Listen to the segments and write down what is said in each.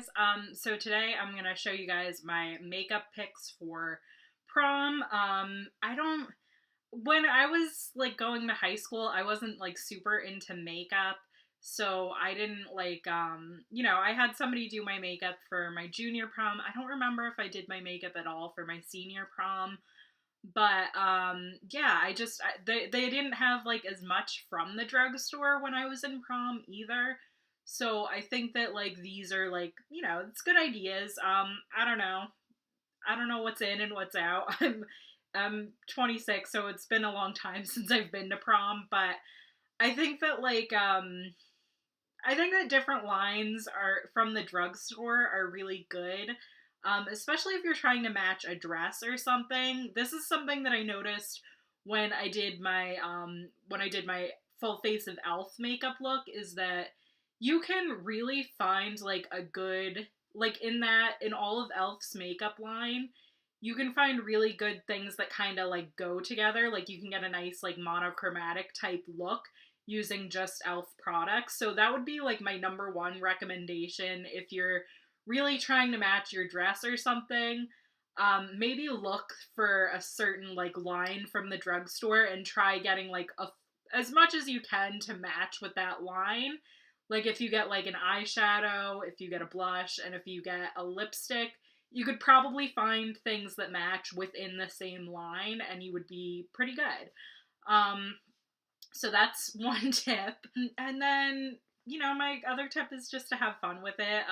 guys. So today I'm gonna show you guys my makeup picks for prom. When I was like going to high school, I wasn't like super into makeup, so I didn't I had somebody do my makeup for my junior prom. I don't remember if I did my makeup at all for my senior prom, but yeah, they didn't have like as much from the drugstore when I was in prom either. So I think that like these are like, it's good ideas. I don't know. I don't know what's in and what's out. I'm 26, so it's been a long time since I've been to prom, but I think that I think that different lines are from the drugstore are really good. Especially if you're trying to match a dress or something. This is something that I noticed when I did my full face of elf makeup look, is that you can really find like a good, like in all of Elf's makeup line, you can find really good things that kind of like go together. Like you can get a nice like monochromatic type look using just Elf products. So that would be like my number one recommendation if you're really trying to match your dress or something. Maybe look for a certain like line from the drugstore and try getting like as much as you can to match with that line. Like if you get like an eyeshadow, if you get a blush, and if you get a lipstick, you could probably find things that match within the same line and you would be pretty good. So that's one tip. And then, my other tip is just to have fun with it.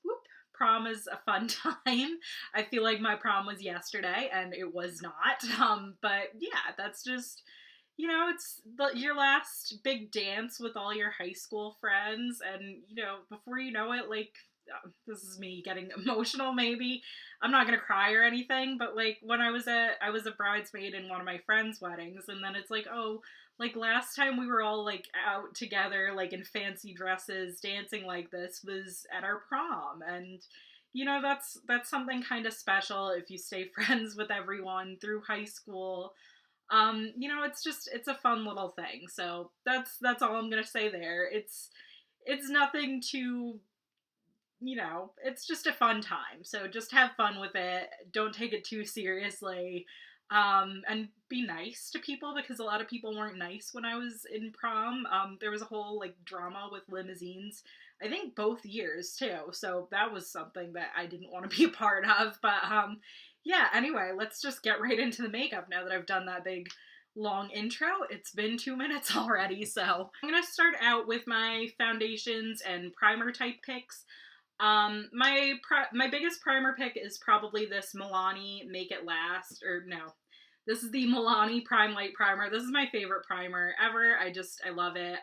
Whoop, prom is a fun time. I feel like my prom was yesterday and it was not. But yeah, that's just, it's your last big dance with all your high school friends. And, before you know it, like, this is me getting emotional maybe. I'm not gonna cry or anything, but like when I was a bridesmaid in one of my friends' weddings, and then it's like, oh, like last time we were all like out together, like in fancy dresses, dancing like this was at our prom. And that's something kind of special if you stay friends with everyone through high school. It's a fun little thing. So that's all I'm gonna say there. It's nothing too, it's just a fun time. So just have fun with it. Don't take it too seriously. And be nice to people, because a lot of people weren't nice when I was in prom. There was a whole like drama with limousines, I think both years too. So that was something that I didn't want to be a part of. But yeah, anyway, let's just get right into the makeup now that I've done that big long intro. It's been 2 minutes already. So I'm going to start out with my foundations and primer type picks. My biggest primer pick is probably this Milani Make It Last, or no, this is the Milani Prime Light Primer. This is my favorite primer ever. I love it.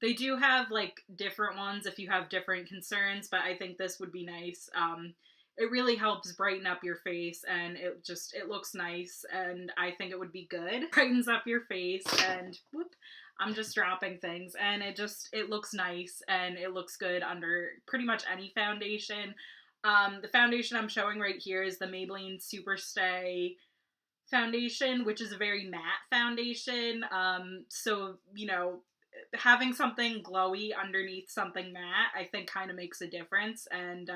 They do have like different ones if you have different concerns, but I think this would be nice. It really helps brighten up your face, and it looks nice, and I think it would be good. Brightens up your face, and whoop, I'm just dropping things, and it looks nice, and it looks good under pretty much any foundation. The foundation I'm showing right here is the Maybelline Superstay foundation, which is a very matte foundation. So, having something glowy underneath something matte, I think kind of makes a difference, and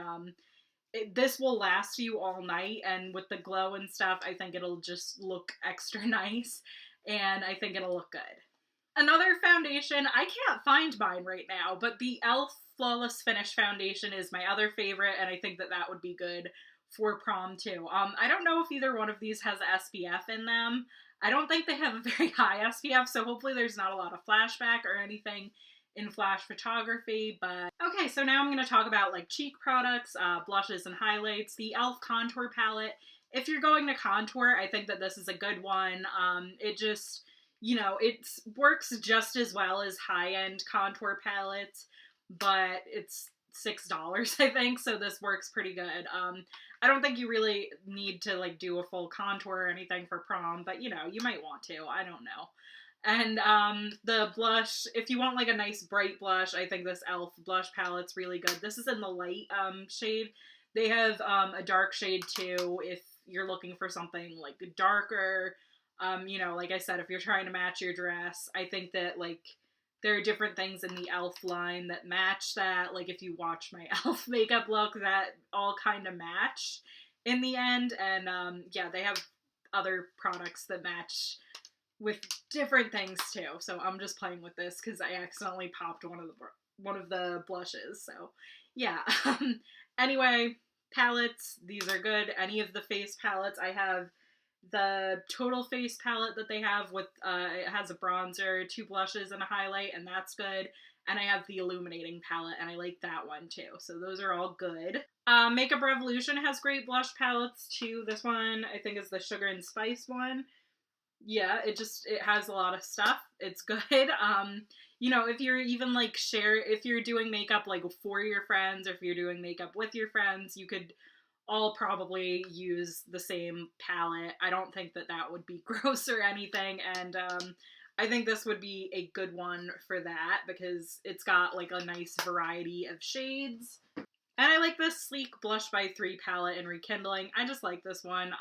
this will last you all night, and with the glow and stuff, I think it'll just look extra nice, and I think it'll look good. Another foundation, I can't find mine right now, but the e.l.f. Flawless Finish foundation is my other favorite, and I think that would be good for prom too. I don't know if either one of these has SPF in them. I don't think they have a very high SPF, so hopefully there's not a lot of flashback or anything in flash photography. But okay, so now I'm going to talk about like cheek products, blushes and highlights. The e.l.f. contour palette. If you're going to contour, I think that this is a good one. It just, it works just as well as high-end contour palettes, but it's $6, I think, so this works pretty good. I don't think you really need to like do a full contour or anything for prom, but you might want to. I don't know. And the blush, if you want like a nice bright blush, I think this e.l.f. blush palette's really good. This is in the light shade. They have a dark shade too if you're looking for something like darker. Like I said, if you're trying to match your dress, I think that like there are different things in the e.l.f. line that match that. Like if you watch my e.l.f. makeup look, that all kind of match in the end. And yeah, they have other products that match with different things too. So I'm just playing with this because I accidentally popped one of the blushes. So yeah. Anyway, palettes, these are good. Any of the face palettes, I have the total face palette that they have with it has a bronzer, 2 blushes, and a highlight, and that's good. And I have the illuminating palette, and I like that one too. So those are all good. Makeup Revolution has great blush palettes too. This one I think is the Sugar and Spice one. Yeah, it has a lot of stuff. It's good. You know, if you're even like if you're doing makeup like for your friends, or if you're doing makeup with your friends, you could all probably use the same palette. I don't think that that would be gross or anything, and I think this would be a good one for that because it's got like a nice variety of shades. And I like this Sleek Blush by 3 palette in Rekindling. I just like this one,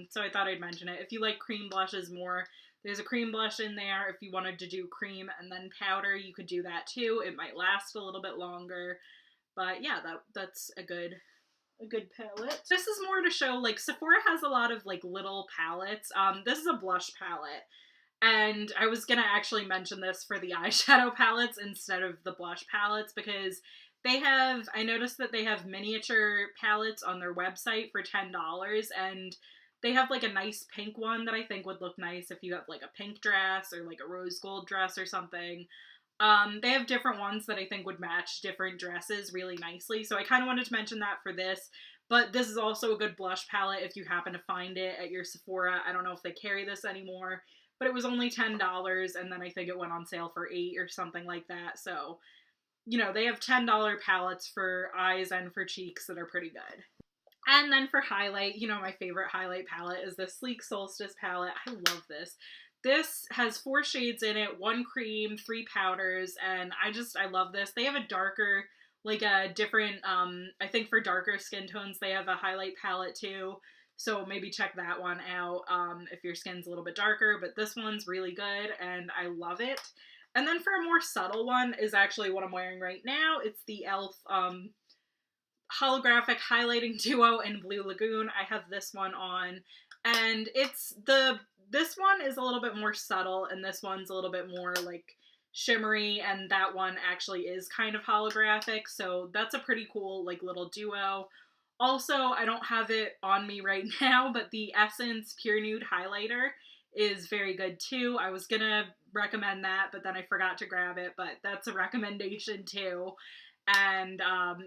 so I thought I'd mention it. If you like cream blushes more, there's a cream blush in there. If you wanted to do cream and then powder, you could do that too. It might last a little bit longer, but yeah, that's a good palette. This is more to show, like, Sephora has a lot of like little palettes. This is a blush palette, and I was gonna actually mention this for the eyeshadow palettes instead of the blush palettes because I noticed that they have miniature palettes on their website for $10, and they have like a nice pink one that I think would look nice if you have like a pink dress or like a rose gold dress or something. They have different ones that I think would match different dresses really nicely, so I kind of wanted to mention that for this. But this is also a good blush palette if you happen to find it at your Sephora. I don't know if they carry this anymore, but it was only $10, and then I think it went on sale for $8 or something like that, so you know, they have $10 palettes for eyes and for cheeks that are pretty good. And then for highlight, you know, my favorite highlight palette is the Sleek Solstice palette. I love this. This has 4 shades in it, 1 cream, 3 powders, and I love this. They have a darker, like a different, I think for darker skin tones, they have a highlight palette too. So maybe check that one out if your skin's a little bit darker, but this one's really good and I love it. And then for a more subtle one is actually what I'm wearing right now. It's the e.l.f. Holographic Highlighting Duo in Blue Lagoon. I have this one on, and this one is a little bit more subtle, and this one's a little bit more like shimmery, and that one actually is kind of holographic, so that's a pretty cool like little duo. Also, I don't have it on me right now, but the Essence Pure Nude Highlighter is very good too. I was gonna recommend that, but then I forgot to grab it, but that's a recommendation too. And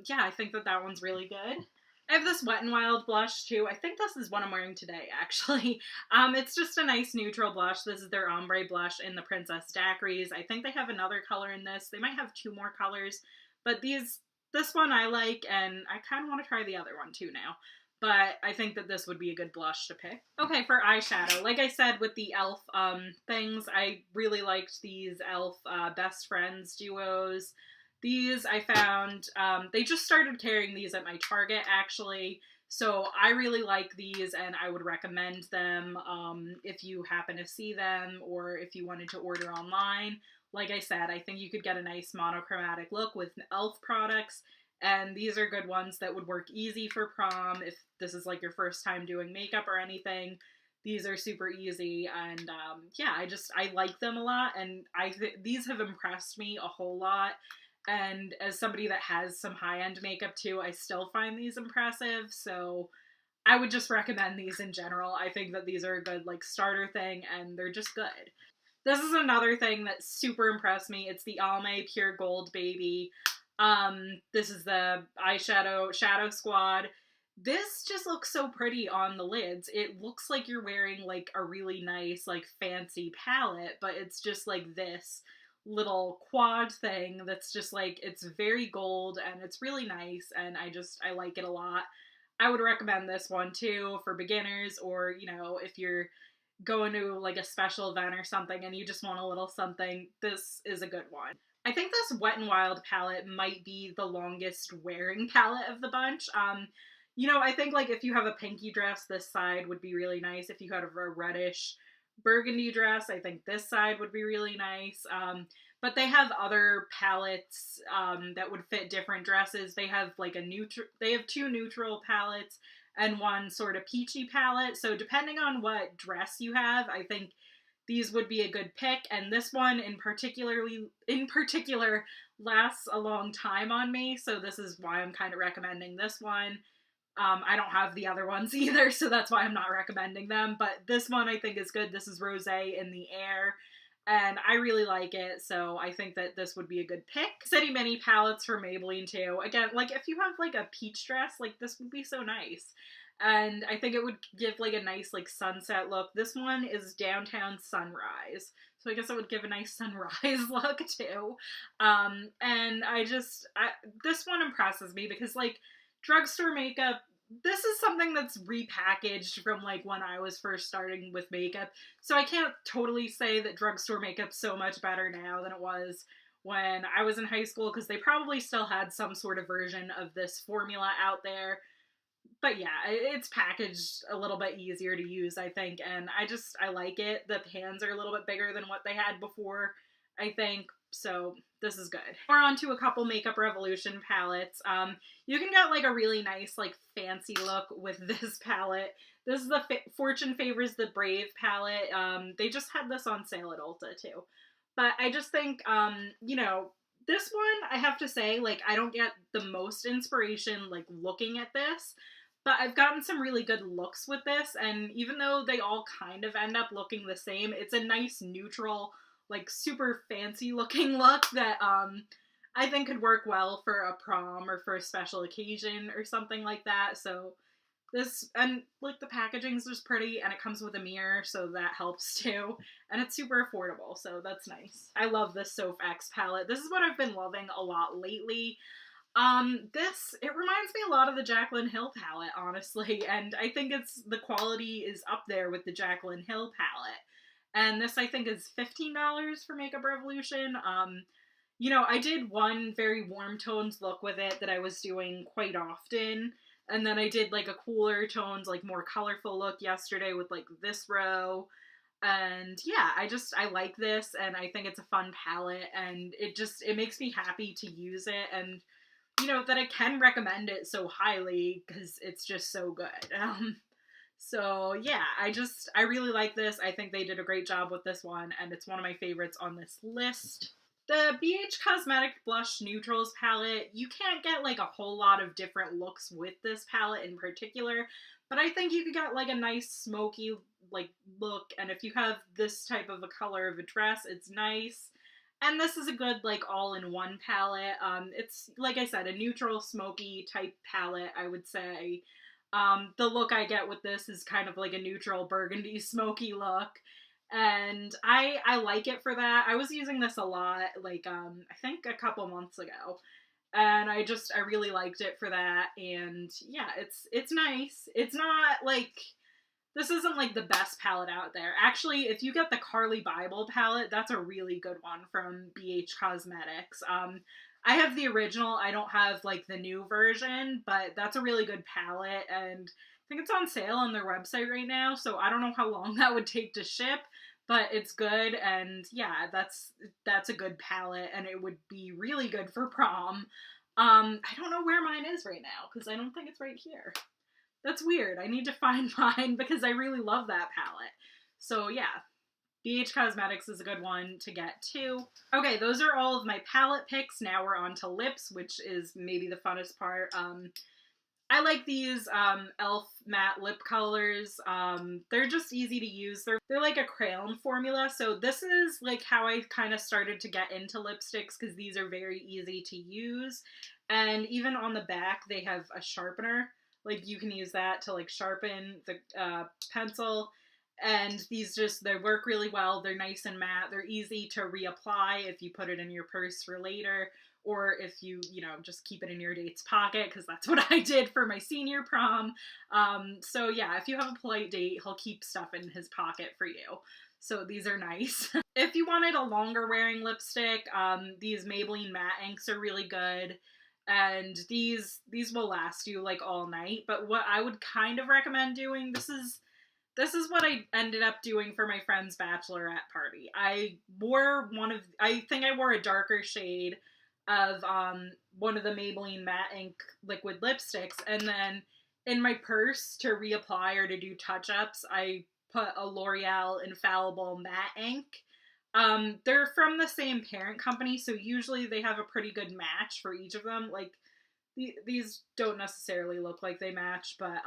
yeah, I think that one's really good. I have this Wet n Wild blush too. I think this is what I'm wearing today, actually. It's just a nice neutral blush. This is their ombre blush in the Princess Daiquiris. I think they have another color in this. They might have 2 more colors, but this one I like, and I kind of want to try the other one too now. But I think that this would be a good blush to pick. Okay, for eyeshadow, like I said with the e.l.f. Things, I really liked these e.l.f. Best Friends duos. These I found, they just started carrying these at my Target actually, so I really like these and I would recommend them if you happen to see them or if you wanted to order online. Like I said, I think you could get a nice monochromatic look with e.l.f. products. And these are good ones that would work easy for prom if this is like your first time doing makeup or anything. These are super easy, and yeah, I like them a lot, and these have impressed me a whole lot. And as somebody that has some high-end makeup too, I still find these impressive, so I would just recommend these in general. I think that these are a good like starter thing, and they're just good. This is another thing that super impressed me. It's the Almay Pure Gold Baby. This is the eyeshadow Shadow Squad. This just looks so pretty on the lids. It looks like you're wearing like a really nice like fancy palette, but it's just like this little quad thing that's just like, it's very gold and it's really nice, and I like it a lot. I would recommend this one too for beginners, or you know, if you're going to like a special event or something and you just want a little something, this is a good one. I think this Wet n Wild palette might be the longest wearing palette of the bunch. You know, I think like if you have a pinky dress, this side would be really nice. If you had a reddish burgundy dress, I think this side would be really nice. but they have other palettes that would fit different dresses. They have like they have 2 neutral palettes and 1 sort of peachy palette. So depending on what dress you have, I think these would be a good pick. And this one in particular lasts a long time on me. So this is why I'm kind of recommending this one. I don't have the other ones either, so that's why I'm not recommending them. But this one I think is good. This is Rosé in the Air, and I really like it, so I think that this would be a good pick. City Mini palettes from Maybelline too. Again, like if you have like a peach dress, like this would be so nice. And I think it would give like a nice like sunset look. This one is Downtown Sunrise, so I guess it would give a nice sunrise look too. And this one impresses me because like drugstore makeup, this is something that's repackaged from like when I was first starting with makeup. So I can't totally say that drugstore makeup's so much better now than it was when I was in high school, because they probably still had some sort of version of this formula out there. But yeah, it's packaged a little bit easier to use, I think, and I like it. The pans are a little bit bigger than what they had before, I think, so this is good. We're on to a couple Makeup Revolution palettes. You can get like a really nice like fancy look with this palette. This is the Fortune Favors the Brave palette. They just had this on sale at Ulta too. But I just think, you know, this one, I have to say, like, I don't get the most inspiration like looking at this, but I've gotten some really good looks with this, and even though they all kind of end up looking the same, it's a nice neutral, like super fancy looking look that I think could work well for a prom or for a special occasion or something like that. So this, and like the packaging's just pretty, and it comes with a mirror, so that helps too. And it's super affordable, so that's nice. I love this Soph X palette. This is what I've been loving a lot lately. It reminds me a lot of the Jaclyn Hill palette, honestly, and I think the quality is up there with the Jaclyn Hill palette. And this, I think, is $15 for Makeup Revolution. You know, I did one very warm tones look with it that I was doing quite often, and then I did like a cooler tones, like more colorful look yesterday with like this row. And yeah, I like this, and I think it's a fun palette, and it makes me happy to use it, and you know, that I can recommend it so highly because it's just so good. So yeah, I really like this. I think they did a great job with this one, and it's one of my favorites on this list. The BH Cosmetic Blush Neutrals palette, you can't get like a whole lot of different looks with this palette in particular, but I think you could get like a nice smoky like look, and if you have this type of a color of a dress, it's nice. And this is a good, like, all-in-one palette. It's, like I said, a neutral, smoky type palette, I would say. The look I get with this is kind of like a neutral burgundy smoky look. And I like it for that. I was using this a lot, like, I think a couple months ago. And I really liked it for that. And yeah, it's nice. It's not, like, this isn't like the best palette out there. Actually, if you get the Carly Bible palette, that's a really good one from BH Cosmetics. I have the original. I don't have like the new version, but that's a really good palette, and I think it's on sale on their website right now, so I don't know how long that would take to ship, but it's good, and yeah, that's a good palette, and it would be really good for prom. I don't know where mine is right now, because I don't think it's right here. That's weird. I need to find mine because I really love that palette. So yeah, BH Cosmetics is a good one to get too. Okay, those are all of my palette picks. Now we're on to lips, which is maybe the funnest part. I like these e.l.f. matte lip colors. They're just easy to use. They're like a crayon formula, so this is like how I kind of started to get into lipsticks, because these are very easy to use. And even on the back, they have a sharpener. Like, you can use that to, like, sharpen the pencil. And these they work really well. They're nice and matte. They're easy to reapply if you put it in your purse for later. Or if you know, just keep it in your date's pocket, because that's what I did for my senior prom. So yeah, if you have a polite date, he'll keep stuff in his pocket for you. So these are nice. If you wanted a longer wearing lipstick, these Maybelline Matte Inks are really good. And these will last you like all night. But what I would kind of recommend doing, this is This is what I ended up doing for my friend's bachelorette party. I think I wore a darker shade of one of the Maybelline Matte Ink liquid lipsticks, and then in my purse to reapply or to do touch-ups, I put a L'Oreal Infallible Matte Ink. They're from the same parent company, so usually they have a pretty good match for each of them. Like, these don't necessarily look like they match, but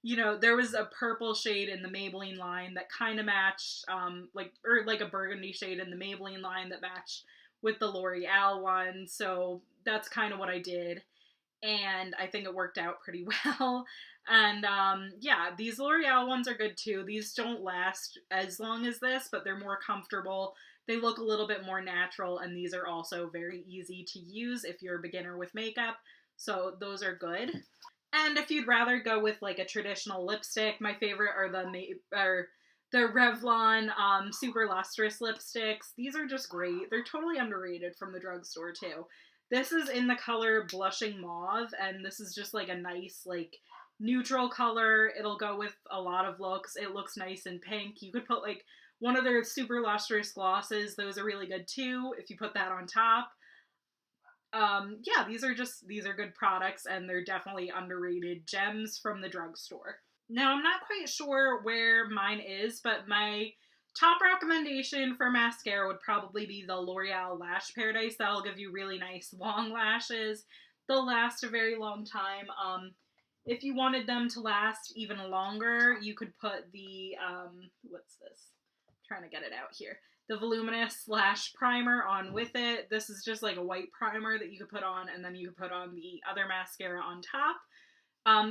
you know, there was a purple shade in the Maybelline line that kind of matched, like a burgundy shade in the Maybelline line that matched with the L'Oreal one. So that's kind of what I did. And I think it worked out pretty well. And yeah, these L'Oreal ones are good too. These don't last as long as this, but they're more comfortable. They look a little bit more natural, and these are also very easy to use if you're a beginner with makeup. So those are good. And if you'd rather go with like a traditional lipstick, my favorite are the Revlon Super Lustrous lipsticks. These are just great. They're totally underrated from the drugstore too. This is in the color Blushing Mauve, and this is just like a nice like neutral color. It'll go with a lot of looks. It looks nice and pink. You could put like one of their Super Lustrous glosses. Those are really good too if you put that on top. Yeah, these are good products, and they're definitely underrated gems from the drugstore. Now, I'm not quite sure where mine is, but my top recommendation for mascara would probably be the L'Oreal Lash Paradise. That'll give you really nice long lashes. They'll last a very long time. If you wanted them to last even longer, you could put the, what's this? I'm trying to get it out here. The Voluminous Lash Primer on with it. This is just like a white primer that you could put on, and then you could put on the other mascara on top.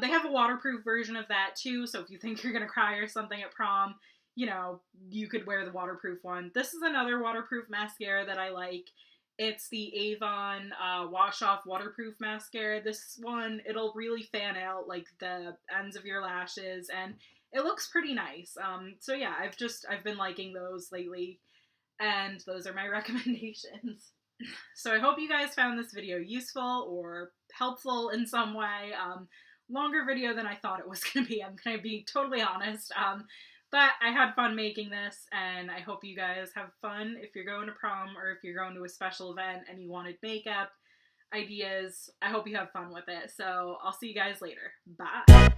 They have a waterproof version of that too, so if you think you're going to cry or something at prom, you know, you could wear the waterproof one. This is another waterproof mascara that I like. It's the Avon Wash Off Waterproof Mascara. This one, it'll really fan out like the ends of your lashes, and it looks pretty nice. So yeah, I've been liking those lately, and those are my recommendations. So I hope you guys found this video useful or helpful in some way. Longer video than I thought it was going to be. I'm going to be totally honest. But I had fun making this, and I hope you guys have fun if you're going to prom or if you're going to a special event and you wanted makeup ideas. I hope you have fun with it. So I'll see you guys later. Bye.